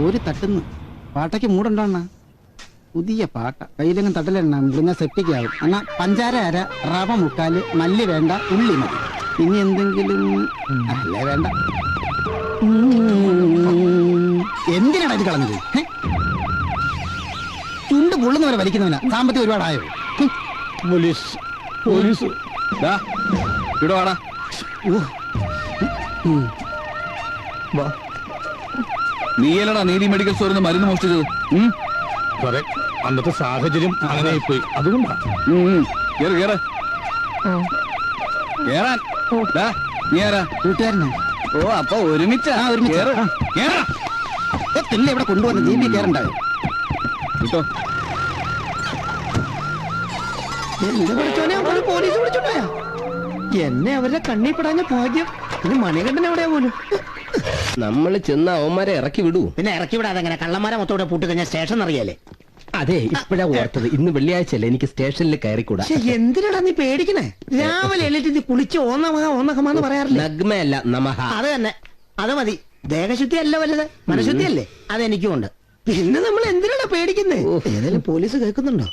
ഒരു തട്ടുന്നു. പാട്ടയ്ക്ക് മൂടുണ്ടോ അണ്ണാ? പുതിയ പാട്ട കയ്യിലെങ്കിലും തട്ടലെണ്ണ മുറിഞ്ഞ സെപ്റ്റിക്കാവും. എന്നാ പഞ്ചാര അര, റവ മുക്കാല്, മല്ലി വേണ്ട, ഉള്ളി മതി. ഇനി എന്തെങ്കിലും അല്ലേ വേണ്ട. എന്തിനാണ് ഇത് കളഞ്ഞത്? ചുണ്ട് പൊള്ളുന്നവരെ വലിക്കുന്നവനാ. സാമ്പത്തികം ഒരുപാടായോ? പോലീസ് പോലീസ് ഇവിടെ വാടാ. നീയല്ലടാ നീതി മെഡിക്കൽ സ്റ്റോറിൽ നിന്ന് മരുന്ന് മോഷ്ടിച്ചത്? സാറേ, അന്നത്തെ സാഹചര്യം അങ്ങനെ പോയി, അതുകൊണ്ടാ. കേറ് കേറ് കേറാൻ. നീ ആരാ? കൂട്ടുകാരനാ. ഓ, അപ്പൊ ഒരുമിച്ചാ? പിന്നെ ഇവിടെ കൊണ്ടുവന്ന് ജീപ്പി കയറണ്ടായോ? കിട്ടോ പോലീസ് വിളിച്ചോണ്ടാ. എന്നെ അവരുടെ കണ്ണി പെടാഞ്ഞ ഭാഗ്യം. പിന്നെ മണികണ്ഠൻ എവിടെയാ പോലും. നമ്മൾ ചെന്ന് അവന്മാരെ ഇറക്കി വിടൂ. പിന്നെ ഇറക്കി വിടാതെ എങ്ങനെ? കള്ളന്മാരെ മൊത്തം പൂട്ട് കഴിഞ്ഞാൽ സ്റ്റേഷൻ അറിയാലേ. അതെ, ഇപ്പഴാ ഓർത്തത്. ഇന്ന് വെള്ളിയാഴ്ചയല്ലേ, എനിക്ക് സ്റ്റേഷനിൽ കയറിക്കൂടാ. എന്തിനാടാ നീ പേടിക്കണേ? രാവിലെ എഴുന്നേറ്റ് നീ കുളിച്ച് ഓന്നമഹാന്ന് പറയാറില്ല? നഗ്മയല്ല, നമഹ. അത് തന്നെ, അത് മതി. ദേഹശുദ്ധി അല്ല വലുത്, മനഃശുദ്ധി അല്ലേ? അതെനിക്കും ഉണ്ട്. പിന്നെ നമ്മൾ എന്തിനാണ് പേടിക്കുന്നേ? ഏതായാലും പോലീസ് കേൾക്കുന്നുണ്ടോ?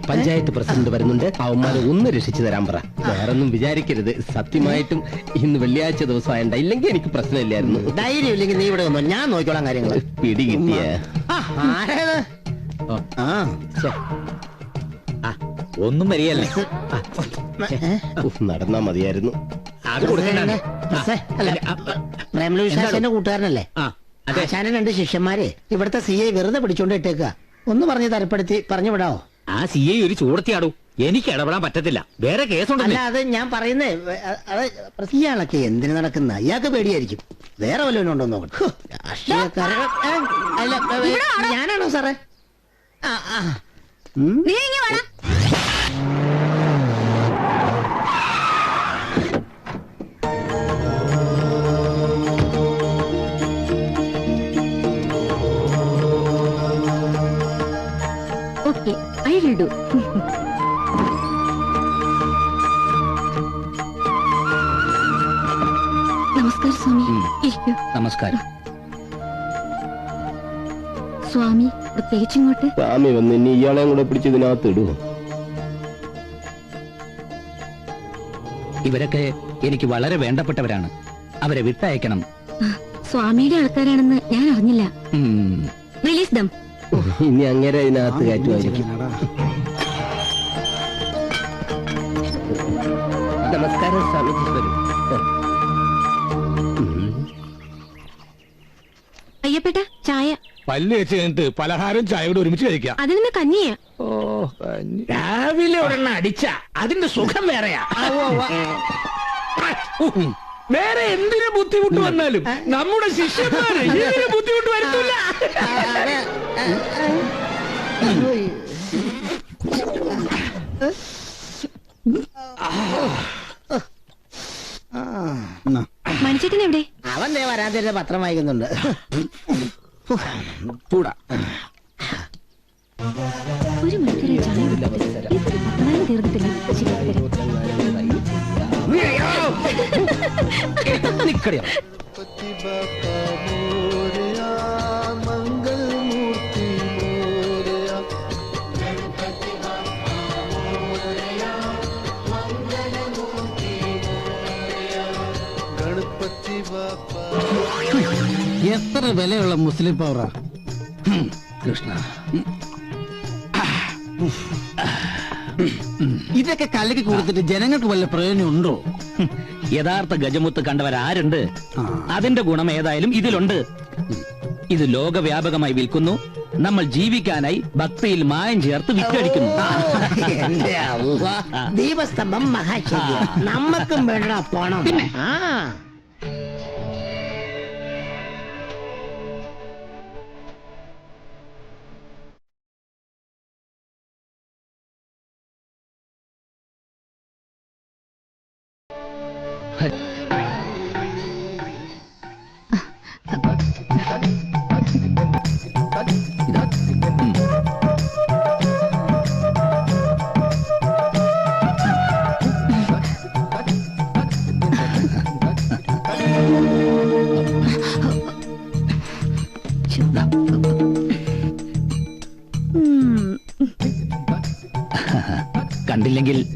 പഞ്ചായത്ത് പ്രസിഡന്റ് വരുന്നുണ്ട്. അവന്മാരെ ഒന്ന് രക്ഷിച്ചു തരാൻ പറ. വേറൊന്നും വിചാരിക്കരുത്. സത്യമായിട്ടും ഇന്ന് വെള്ളിയാഴ്ച ദിവസം ആയണ്ട, ഇല്ലെങ്കിൽ എനിക്ക് പ്രശ്നമില്ലായിരുന്നു. ധൈര്യം ഇല്ലെങ്കിൽ നീ ഇവിടെ വന്നോ, ഞാൻ നോക്കിക്കോളാം കാര്യങ്ങൾ. പിടി കിട്ടിയ ഒന്നും വരികയല്ലേ. നടന്നാ മതിയായിരുന്നു. പ്രേമലുവിശാശന്റെ കൂട്ടുകാരനല്ലേ? ആശാന്റെ 2 ശിഷ്യന്മാരെ ഇവിടുത്തെ CI വെറുതെ പിടിച്ചോണ്ട് ഇട്ടേക്കുക. ഒന്ന് പറഞ്ഞ് തരപ്പെടുത്തി പറഞ്ഞു വിടാവോ? ആ CI ഒരു ചൂടത്തിയാടൂ. എനിക്ക് ഇടപെടാൻ പറ്റത്തില്ല, വേറെ കേസുണ്ടല്ലോ. അല്ല, അത് ഞാൻ പറയുന്നേ. ഇയാളൊക്കെ എന്തിനു നടക്കുന്ന? ഇയാൾക്ക് പേടിയായിരിക്കും. വേറെ വല്ലവനും ഉണ്ടോ നോക്കട്ടെ. ഞാനാണോ സാറേ? Okay, I will do. നമസ്കാരം സ്വാമി. ഇരിക്കൂ. നമസ്കാരം. സ്വാമി പ്രത്യേകിച്ച് ഇങ്ങോട്ട്? സ്വാമി വന്ന് ഇനി ഇയാളെ കൂടെ പിടിച്ചതിനകത്ത് ഇടൂ. ഇവരൊക്കെ എനിക്ക് വളരെ വേണ്ടപ്പെട്ടവരാണ്. അവരെ വിട്ടയക്കണം. സ്വാമിയുടെ ആൾക്കാരാണെന്ന് ഞാൻ അറിഞ്ഞില്ല. റിലീസ് ദം. ഇനി അങ്ങനെ അതിനകത്ത് കയറ്റുമായിരിക്കും. നമസ്കാരം സ്വാമിജി. അയ്യപ്പേട്ട ചായ. പല്ല് വെച്ച് കഴിഞ്ഞിട്ട് പലഹാരം ചായ കൂടെ ഒരുമിച്ച് കഴിക്കാം. അതിന് കഞ്ഞിയാ. രാവിലെ ഒരെണ്ണ അടിച്ച അതിന്റെ സുഖം വേറെയാ. വേറെ എന്തിനു ബുദ്ധിമുട്ട് വന്നാലും നമ്മുടെ ശിഷ്യന്മാര് ഇതിന് ബുദ്ധിമുട്ട് വരുത്തില്ല. മനുഷ്യൻ എവിടെ? അവൻ വരാതിന്റെ പത്രം വായിക്കുന്നുണ്ട്. ഒരു മണിക്കൂർ ചായ തീർന്നിട്ടില്ല. എത്ര വിലയുള്ള മുസ്ലിം പൗറാ കൃഷ്ണ. ഇതൊക്കെ കലക്ക് കൊടുത്തിട്ട് ജനങ്ങൾക്ക് വല്ല പ്രയോജനം ഉണ്ടോ? യഥാർത്ഥ ഗജമുത്ത് കണ്ടവരാരുണ്ട്? അതിന്റെ ഗുണം ഏതായാലും ഇതിലുണ്ട്. ഇത് ലോകവ്യാപകമായി വിൽക്കുന്നു. നമ്മൾ ജീവിക്കാനായി ഭക്തിയിൽ മായം ചേർത്ത് വിറ്റടിക്കുന്നു. ദീപസ്തംഭം മഹാശക്തി. നമ്മക്കും വേണ്ട പണം.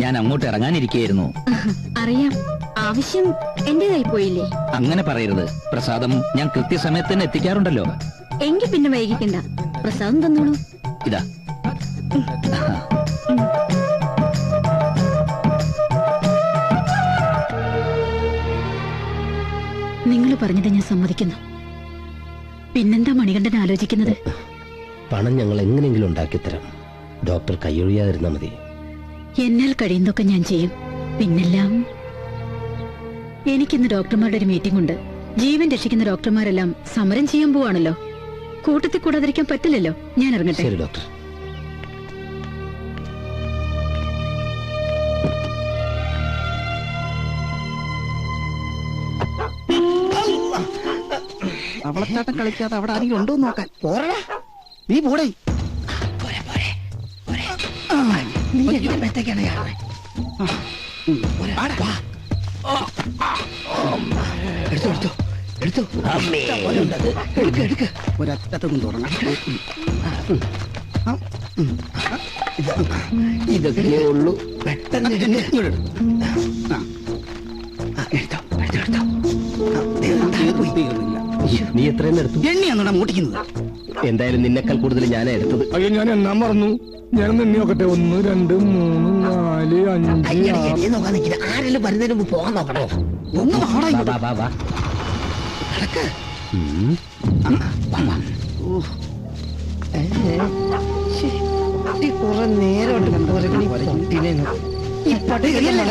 ഞാൻ അങ്ങോട്ട് ഇറങ്ങാനിരിക്കുകയായിരുന്നു. അറിയാം, ആവശ്യം എന്റേതായി പോയില്ലേ? അങ്ങനെ പറയരുത്. പ്രസാദം ഞാൻ കൃത്യസമയത്ത് തന്നെ എത്തിക്കാറുണ്ടല്ലോ. എങ്കിൽ പിന്നെ വൈകിക്കണ്ട, പ്രസാദം തന്നോളൂ. ഇതാ. നിങ്ങൾ പറഞ്ഞത് ഞാൻ സമ്മതിക്കുന്നു. പിന്നെന്താ മണികണ്ഠൻ ആലോചിക്കുന്നത്? പണം ഞങ്ങൾ എങ്ങനെയെങ്കിലും ഉണ്ടാക്കിത്തരാം. ഡോക്ടർ കൈയൊഴിയാതിരുന്നാ മതി. എന്നാൽ കഴിയുന്നതൊക്കെ ഞാൻ ചെയ്യും. പിന്നെല്ലാം എനിക്കിന്ന് ഡോക്ടർമാരുടെ ഒരു മീറ്റിംഗ് ഉണ്ട്. ജീവൻ രക്ഷിക്കുന്ന ഡോക്ടർമാരെല്ലാം സമരം ചെയ്യാൻ പോവാണല്ലോ. കൂട്ടത്തിൽ കൂടാതിരിക്കാൻ പറ്റില്ലല്ലോ. ഞാൻ ഇറങ്ങട്ടെ. ശരി ഡോക്ടർ. അവളച്ചാട്ടം കളിക്കാതെ അവിടെ ആരെങ്കിലും ഉണ്ടോ നോക്കാൻ. പോരടാ, നീ പോടേ. ഒരറ്റത്തൊന്നും തുടങ്ങാം. ഇതൊക്കെ ഉള്ളൂ. പെട്ടെന്ന് നീ എത്രയും എടുത്തു? എണ്ണിയാണോടാ മൂട്ടിക്കുന്നത്? എന്തായാലും നിന്നെക്കാൾ കൂടുതൽ ഞാനാ എടുത്തത്. അയ്യോ, ഞാൻ എന്നാ മറന്നു. ഞാൻ എണ്ണി നോക്കട്ടെ. 1 2 3 4 5 ആരെങ്കിലും വരുന്നതിന് മുമ്പ് പോകാൻ നോക്കണോ? ഒന്ന് വാടാ ഇങ്ങോട്ട്. വാ, വാ, വാ. പട്ടികളെല്ലാം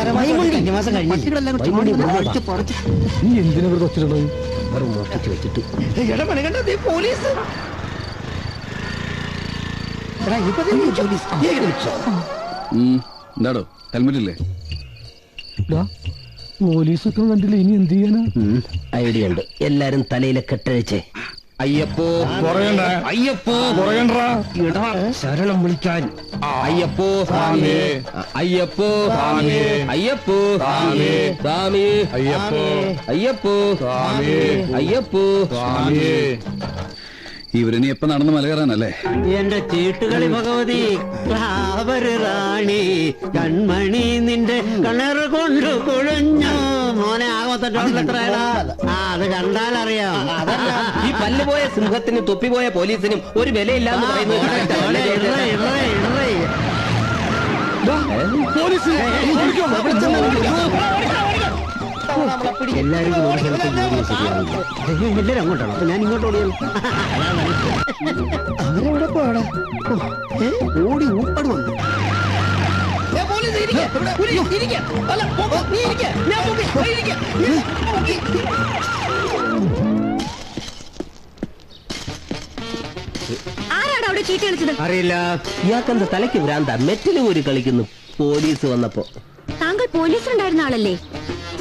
കൂടി ചുമടി പറിച്ച് പറിച്ച് നീ എന്തിനാ ഇവിടെ വെച്ചിട്ടുള്ളത്? മോഷ്ടിച്ച് വെച്ചിട്ട് എന്താടോ ഹെൽമെറ്റ് ഇല്ലേ? പോലീസൊക്കെ കണ്ടില്ല. ഇനി എന്ത് ചെയ്യാനാ? ഐഡിയ ഉണ്ട്. എല്ലാരും തലയിലെ കെട്ടഴിച്ചേ. അയ്യപ്പോ പറയണ്ട. അയ്യപ്പോ പറയണ്ടാ. ശരണം വിളിക്കാൻ. അയ്യപ്പോ സ്വാമി. അയ്യപ്പോ സ്വാമി. അയ്യപ്പോ സ്വാമി. സ്വാമി. അയ്യപ്പോ അയ്യപ്പോ സ്വാമി. അയ്യപ്പോ സ്വാമി. ഇവരിനി എപ്പോ നടന്ന് മല കയറാനല്ലേ? എന്റെ ചീട്ടുകളി ഭഗവതി ക്ലാവര് റാണി കൺമണി നിന്റെ കണറ് കൊണ്ട് കുഴഞ്ഞു. മോനെ ആകത്തട്ടോളെത്രയാടാ? അത് കണ്ടാലറിയാം. ഈ പല്ലുപോയ സിംഹത്തിനും തൊപ്പിപോയ പോലീസിനും ഒരു വിലയില്ലാന്ന് പറയുന്നത് എല്ലാരും എല്ലാരും അങ്ങോട്ടാണോ? അപ്പൊ ഞാൻ ഇങ്ങോട്ട് ഓടിയാലോ? അവരെവിടെ പോടാ? ഓടി ഊപ്പട് വന്നു. ആരാടാ അവിടെ ചീട്ട് കളിച്ചത്? അറിയില്ല. ഇയാൾക്കെന്താ തലയ്ക്ക് ഭ്രാന്ത? മെറ്റല് ഒരു കളിക്കുന്നു പോലീസ് വന്നപ്പോ. താങ്കൾ പോലീസിലുണ്ടായിരുന്ന ആളല്ലേ?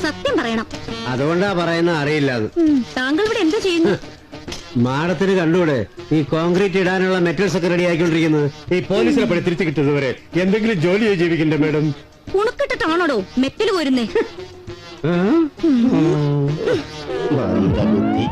സത്യം പറയണം. അതുകൊണ്ടാ പറയുന്ന അറിയില്ല. താങ്കൾ ഇവിടെ എന്താ ചെയ്യുന്നു? മാഡത്തിന് കണ്ടൂടെ ഈ കോൺക്രീറ്റ് ഇടാനുള്ള മെറ്റൽസ് ഒക്കെ റെഡി ആക്കിക്കൊണ്ടിരിക്കുന്നത്? ഈ പോലീസിനെ പണി തിരിച്ചു കിട്ടുന്നവരെ എന്തെങ്കിലും ജോലി ജീവിക്കണ്ടേ മാഡം? ഉണക്കിട്ടിട്ടാണോടോ മെറ്റൽ പോരുന്നേ? ബുദ്ധി.